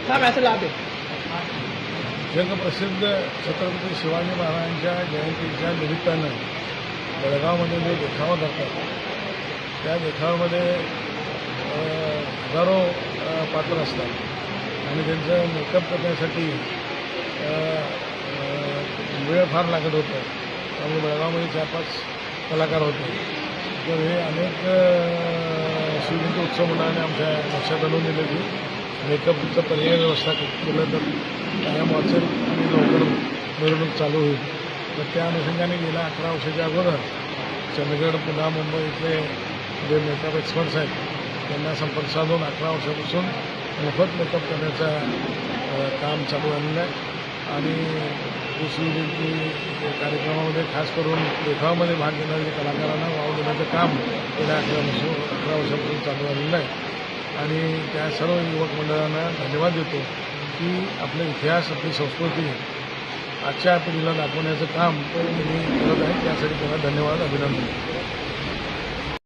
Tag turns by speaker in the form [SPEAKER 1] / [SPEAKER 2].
[SPEAKER 1] साहब ऐसे लाभ है।
[SPEAKER 2] जगप्रसिद्ध छत्रपती शिवाजी महाराजांच्या जयंतीच्या निमित्तानं बेळगावमध्ये जे देखावा करतात त्या देखाव्यामध्ये हजारो पात्र असतात आणि त्यांचं मेकअप करण्यासाठी वेळ फार लागत होता। त्यामुळे बेळगावमध्ये 4-5 कलाकार होते। तर हे अनेक शिवजयंती उत्सव मंडळाने आमच्या लक्षात आणून दिलं की मेकअपचं पर्याय व्यवस्था केलं तर कायम वाचेल आणि लवकर मिरवणूक चालू होईल। तर त्या अनुषंगाने गेल्या 11 वर्षाच्या अगोदर चंदगड, पुणे, मुंबई इथले जे मेकअप एक्सपर्ट्स आहेत त्यांना संपर्क साधून 11 वर्षापासून मोफत मेकअप करण्याचं काम चालू झालेलं आहे आणि शिवजयंती कार्यक्रमामध्ये खास करून देखावामध्ये भाग घेणाऱ्या कलाकारांना वाव देण्याचं काम गेल्या 11 वर्षापासून चालू झालेलं आहे आणि त्या सर्व युवक मंडळांना धन्यवाद देतो की आपला इतिहास, आपली संस्कृती आजच्या पिढीला दाखवण्याचं काम त्यांनी करत आहे। त्यासाठी त्यांना धन्यवाद, अभिनंदन।